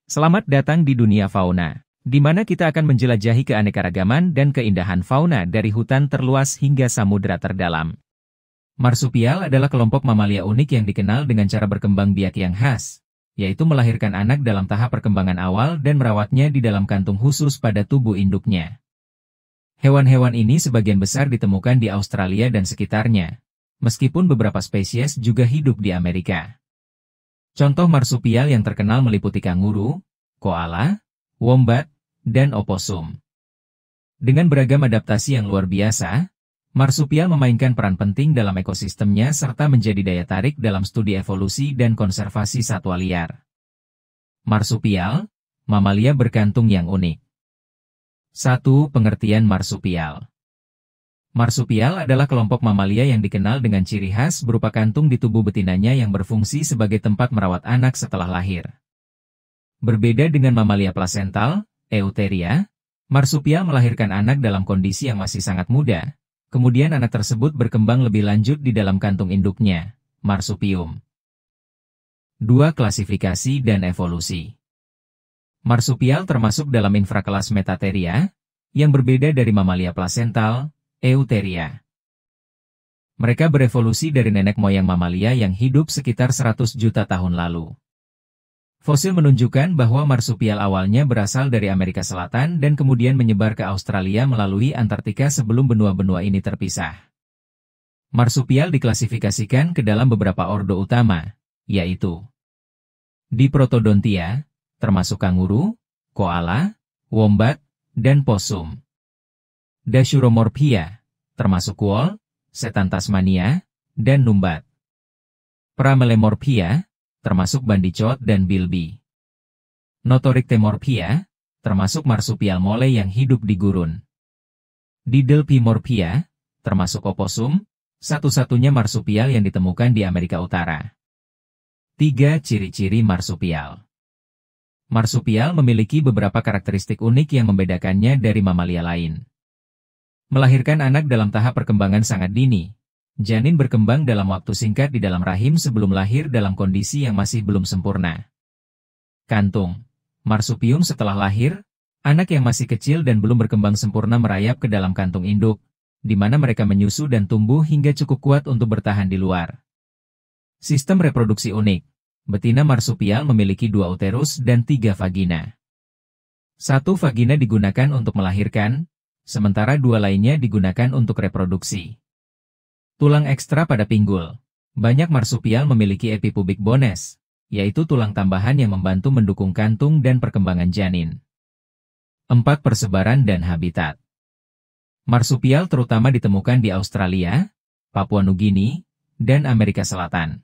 Selamat datang di dunia fauna, di mana kita akan menjelajahi keanekaragaman dan keindahan fauna dari hutan terluas hingga samudera terdalam. Marsupial adalah kelompok mamalia unik yang dikenal dengan cara berkembang biak yang khas, yaitu melahirkan anak dalam tahap perkembangan awal dan merawatnya di dalam kantung khusus pada tubuh induknya. Hewan-hewan ini sebagian besar ditemukan di Australia dan sekitarnya, meskipun beberapa spesies juga hidup di Amerika. Contoh marsupial yang terkenal meliputi kanguru, koala, wombat, dan oposum. Dengan beragam adaptasi yang luar biasa, marsupial memainkan peran penting dalam ekosistemnya serta menjadi daya tarik dalam studi evolusi dan konservasi satwa liar. Marsupial, mamalia berkantung yang unik. 1. Pengertian marsupial. Marsupial adalah kelompok mamalia yang dikenal dengan ciri khas berupa kantung di tubuh betinanya yang berfungsi sebagai tempat merawat anak setelah lahir. Berbeda dengan mamalia plasental, Eutheria, marsupial melahirkan anak dalam kondisi yang masih sangat muda, kemudian anak tersebut berkembang lebih lanjut di dalam kantung induknya, marsupium. 2. Klasifikasi dan evolusi. Marsupial termasuk dalam infrakelas Metatheria, yang berbeda dari mamalia plasental, Eutheria. Mereka berevolusi dari nenek moyang mamalia yang hidup sekitar 100 juta tahun lalu. Fosil menunjukkan bahwa marsupial awalnya berasal dari Amerika Selatan dan kemudian menyebar ke Australia melalui Antartika sebelum benua-benua ini terpisah. Marsupial diklasifikasikan ke dalam beberapa ordo utama, yaitu Diprotodontia, termasuk kanguru, koala, wombat, dan possum. Dasyuromorphia, termasuk kuol, setan Tasmania, dan numbat. Pramelemorphia, termasuk bandicot dan bilby. Notorictemorphia, termasuk marsupial mole yang hidup di gurun. Didelphimorphia, termasuk oposum, satu-satunya marsupial yang ditemukan di Amerika Utara. 3. Ciri-ciri marsupial. Marsupial memiliki beberapa karakteristik unik yang membedakannya dari mamalia lain. Melahirkan anak dalam tahap perkembangan sangat dini. Janin berkembang dalam waktu singkat di dalam rahim sebelum lahir dalam kondisi yang masih belum sempurna. Kantung. Marsupium setelah lahir, anak yang masih kecil dan belum berkembang sempurna merayap ke dalam kantung induk, di mana mereka menyusu dan tumbuh hingga cukup kuat untuk bertahan di luar. Sistem reproduksi unik. Betina marsupial memiliki 2 uterus dan 3 vagina. 1 vagina digunakan untuk melahirkan, sementara 2 lainnya digunakan untuk reproduksi. Tulang ekstra pada pinggul. Banyak marsupial memiliki epipubic bones, yaitu tulang tambahan yang membantu mendukung kantung dan perkembangan janin. 4. Persebaran dan habitat. Marsupial terutama ditemukan di Australia, Papua Nugini, dan Amerika Selatan.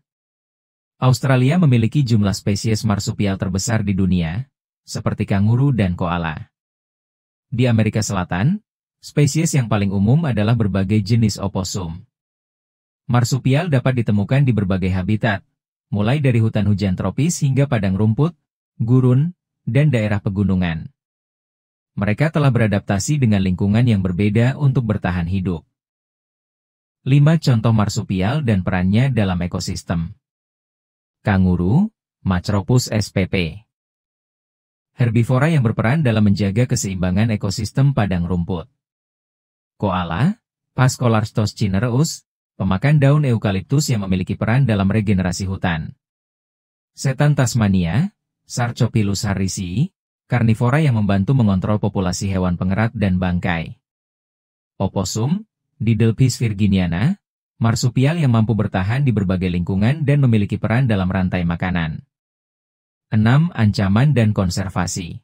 Australia memiliki jumlah spesies marsupial terbesar di dunia, seperti kanguru dan koala. Di Amerika Selatan, spesies yang paling umum adalah berbagai jenis oposum. Marsupial dapat ditemukan di berbagai habitat, mulai dari hutan hujan tropis hingga padang rumput, gurun, dan daerah pegunungan. Mereka telah beradaptasi dengan lingkungan yang berbeda untuk bertahan hidup. 5. Contoh marsupial dan perannya dalam ekosistem. Kanguru, Macropus spp. Herbivora yang berperan dalam menjaga keseimbangan ekosistem padang rumput. Koala, Phascolarctos cinereus, pemakan daun eukaliptus yang memiliki peran dalam regenerasi hutan. Setan Tasmania, Sarcopilus harrisii, karnivora yang membantu mengontrol populasi hewan pengerat dan bangkai. Oposum, Didelphis virginiana, marsupial yang mampu bertahan di berbagai lingkungan dan memiliki peran dalam rantai makanan. 6. Ancaman dan konservasi.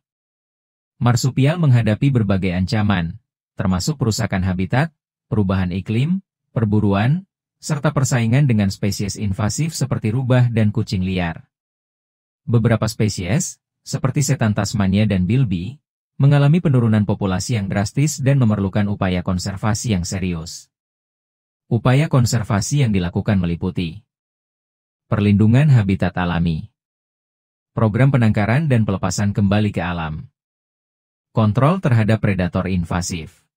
Marsupial menghadapi berbagai ancaman, termasuk perusakan habitat, perubahan iklim, perburuan, serta persaingan dengan spesies invasif seperti rubah dan kucing liar. Beberapa spesies, seperti setan Tasmania dan bilby, mengalami penurunan populasi yang drastis dan memerlukan upaya konservasi yang serius. Upaya konservasi yang dilakukan meliputi perlindungan habitat alami, program penangkaran dan pelepasan kembali ke alam, kontrol terhadap predator invasif,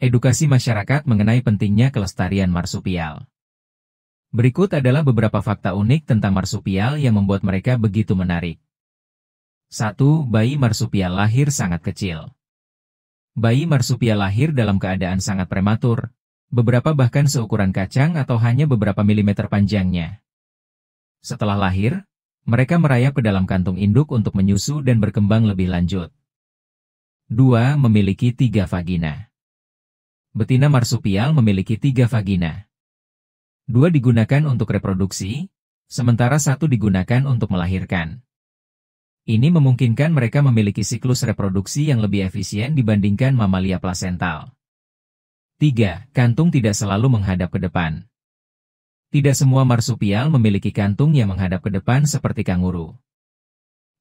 edukasi masyarakat mengenai pentingnya kelestarian marsupial. Berikut adalah beberapa fakta unik tentang marsupial yang membuat mereka begitu menarik. 1. Bayi marsupial lahir sangat kecil. Bayi marsupial lahir dalam keadaan sangat prematur, beberapa bahkan seukuran kacang atau hanya beberapa milimeter panjangnya. Setelah lahir, mereka merayap ke dalam kantung induk untuk menyusu dan berkembang lebih lanjut. 2. Memiliki 3 vagina. Betina marsupial memiliki 3 vagina. 2 digunakan untuk reproduksi, sementara 1 digunakan untuk melahirkan. Ini memungkinkan mereka memiliki siklus reproduksi yang lebih efisien dibandingkan mamalia plasental. 3. Kantung tidak selalu menghadap ke depan. Tidak semua marsupial memiliki kantung yang menghadap ke depan seperti kanguru.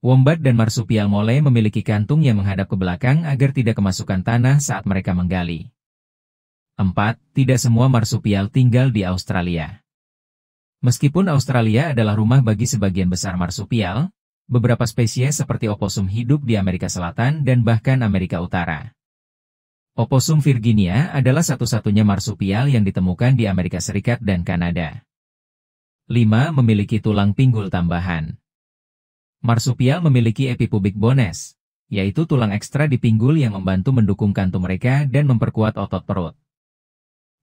Wombat dan marsupial mole memiliki kantung yang menghadap ke belakang agar tidak kemasukan tanah saat mereka menggali. 4. Tidak semua marsupial tinggal di Australia. Meskipun Australia adalah rumah bagi sebagian besar marsupial, beberapa spesies seperti oposum hidup di Amerika Selatan dan bahkan Amerika Utara. Oposum Virginia adalah satu-satunya marsupial yang ditemukan di Amerika Serikat dan Kanada. 5. Memiliki tulang pinggul tambahan. Marsupial memiliki epipubic bones, yaitu tulang ekstra di pinggul yang membantu mendukung kantung mereka dan memperkuat otot perut.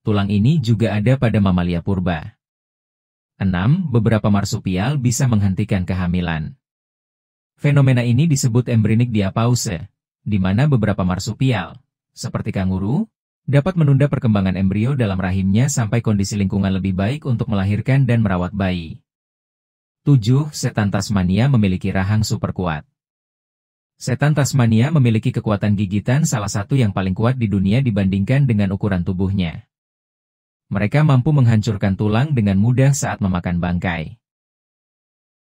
Tulang ini juga ada pada mamalia purba. 6. Beberapa marsupial bisa menghentikan kehamilan. Fenomena ini disebut embryonic diapause, di mana beberapa marsupial, seperti kanguru, dapat menunda perkembangan embrio dalam rahimnya sampai kondisi lingkungan lebih baik untuk melahirkan dan merawat bayi. 7. Setan Tasmania memiliki rahang super kuat. Setan Tasmania memiliki kekuatan gigitan salah satu yang paling kuat di dunia dibandingkan dengan ukuran tubuhnya. Mereka mampu menghancurkan tulang dengan mudah saat memakan bangkai.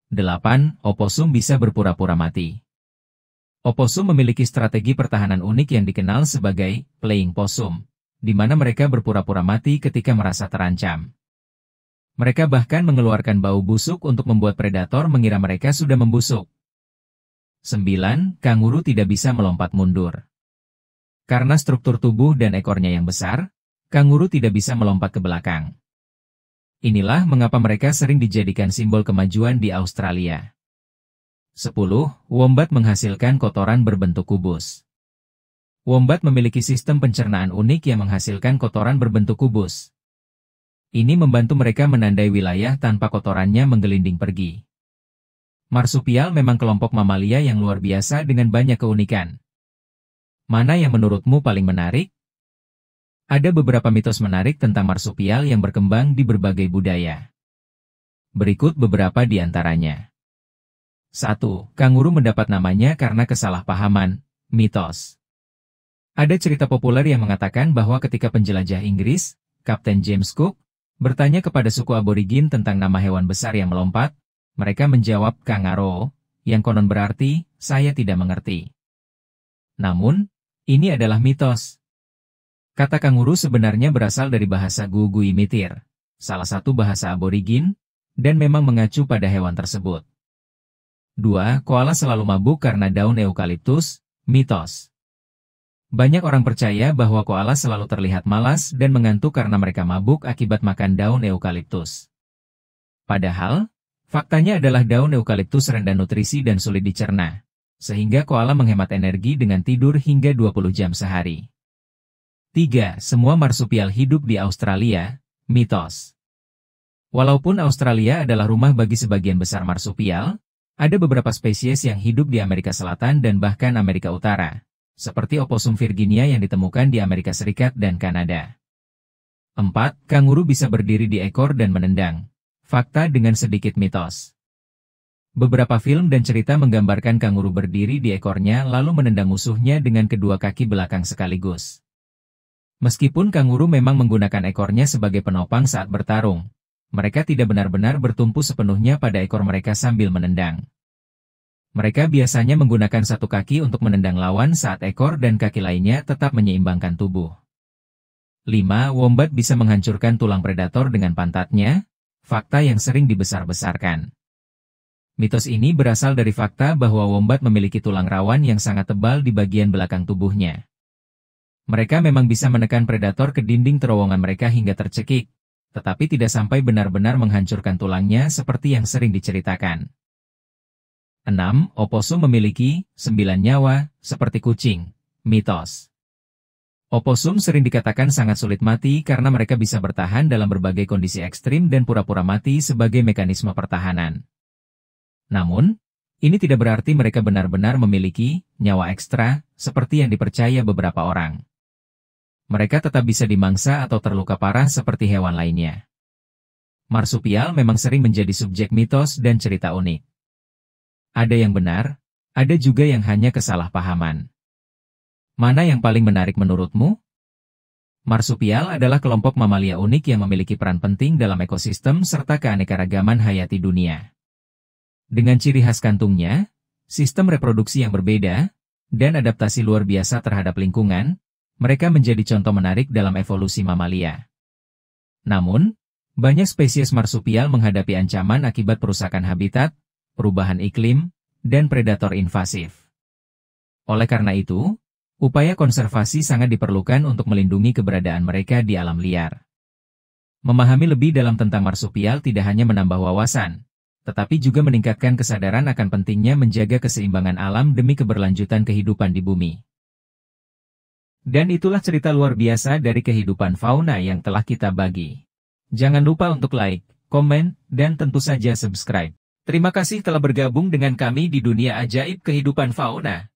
8. Oposum bisa berpura-pura mati. Oposum memiliki strategi pertahanan unik yang dikenal sebagai playing possum, di mana mereka berpura-pura mati ketika merasa terancam. Mereka bahkan mengeluarkan bau busuk untuk membuat predator mengira mereka sudah membusuk. 9. Kanguru tidak bisa melompat mundur. Karena struktur tubuh dan ekornya yang besar, kanguru tidak bisa melompat ke belakang. Inilah mengapa mereka sering dijadikan simbol kemajuan di Australia. 10. Wombat menghasilkan kotoran berbentuk kubus. Wombat memiliki sistem pencernaan unik yang menghasilkan kotoran berbentuk kubus. Ini membantu mereka menandai wilayah tanpa kotorannya menggelinding pergi. Marsupial memang kelompok mamalia yang luar biasa dengan banyak keunikan. Mana yang menurutmu paling menarik? Ada beberapa mitos menarik tentang marsupial yang berkembang di berbagai budaya. Berikut beberapa di antaranya. 1. Kanguru mendapat namanya karena kesalahpahaman, mitos. Ada cerita populer yang mengatakan bahwa ketika penjelajah Inggris, Kapten James Cook, bertanya kepada suku aborigin tentang nama hewan besar yang melompat, mereka menjawab kangaroo, yang konon berarti, saya tidak mengerti. Namun, ini adalah mitos. Kata kanguru sebenarnya berasal dari bahasa Gugui Mitir, salah satu bahasa aborigin, dan memang mengacu pada hewan tersebut. 2. Koala selalu mabuk karena daun eukaliptus, mitos. Banyak orang percaya bahwa koala selalu terlihat malas dan mengantuk karena mereka mabuk akibat makan daun eukaliptus. Padahal, faktanya adalah daun eukaliptus rendah nutrisi dan sulit dicerna, sehingga koala menghemat energi dengan tidur hingga 20 jam sehari. 3. Semua marsupial hidup di Australia, mitos. Walaupun Australia adalah rumah bagi sebagian besar marsupial, ada beberapa spesies yang hidup di Amerika Selatan dan bahkan Amerika Utara, seperti oposum Virginia yang ditemukan di Amerika Serikat dan Kanada. 4. Kanguru bisa berdiri di ekor dan menendang. Fakta dengan sedikit mitos. Beberapa film dan cerita menggambarkan kanguru berdiri di ekornya lalu menendang musuhnya dengan kedua kaki belakang sekaligus. Meskipun kanguru memang menggunakan ekornya sebagai penopang saat bertarung, mereka tidak benar-benar bertumpu sepenuhnya pada ekor mereka sambil menendang. Mereka biasanya menggunakan satu kaki untuk menendang lawan saat ekor dan kaki lainnya tetap menyeimbangkan tubuh. 5. Wombat bisa menghancurkan tulang predator dengan pantatnya, fakta yang sering dibesar-besarkan. Mitos ini berasal dari fakta bahwa wombat memiliki tulang rawan yang sangat tebal di bagian belakang tubuhnya. Mereka memang bisa menekan predator ke dinding terowongan mereka hingga tercekik, tetapi tidak sampai benar-benar menghancurkan tulangnya seperti yang sering diceritakan. 6. Oposum memiliki 9 nyawa, seperti kucing. Mitos. Oposum sering dikatakan sangat sulit mati karena mereka bisa bertahan dalam berbagai kondisi ekstrim dan pura-pura mati sebagai mekanisme pertahanan. Namun, ini tidak berarti mereka benar-benar memiliki nyawa ekstra, seperti yang dipercaya beberapa orang. Mereka tetap bisa dimangsa atau terluka parah seperti hewan lainnya. Marsupial memang sering menjadi subjek mitos dan cerita unik. Ada yang benar, ada juga yang hanya kesalahpahaman. Mana yang paling menarik menurutmu? Marsupial adalah kelompok mamalia unik yang memiliki peran penting dalam ekosistem serta keanekaragaman hayati dunia. Dengan ciri khas kantungnya, sistem reproduksi yang berbeda, dan adaptasi luar biasa terhadap lingkungan, mereka menjadi contoh menarik dalam evolusi mamalia. Namun, banyak spesies marsupial menghadapi ancaman akibat perusakan habitat, perubahan iklim, dan predator invasif. Oleh karena itu, upaya konservasi sangat diperlukan untuk melindungi keberadaan mereka di alam liar. Memahami lebih dalam tentang marsupial tidak hanya menambah wawasan, tetapi juga meningkatkan kesadaran akan pentingnya menjaga keseimbangan alam demi keberlanjutan kehidupan di bumi. Dan itulah cerita luar biasa dari kehidupan fauna yang telah kita bagi. Jangan lupa untuk like, komen, dan tentu saja subscribe. Terima kasih telah bergabung dengan kami di dunia ajaib kehidupan fauna.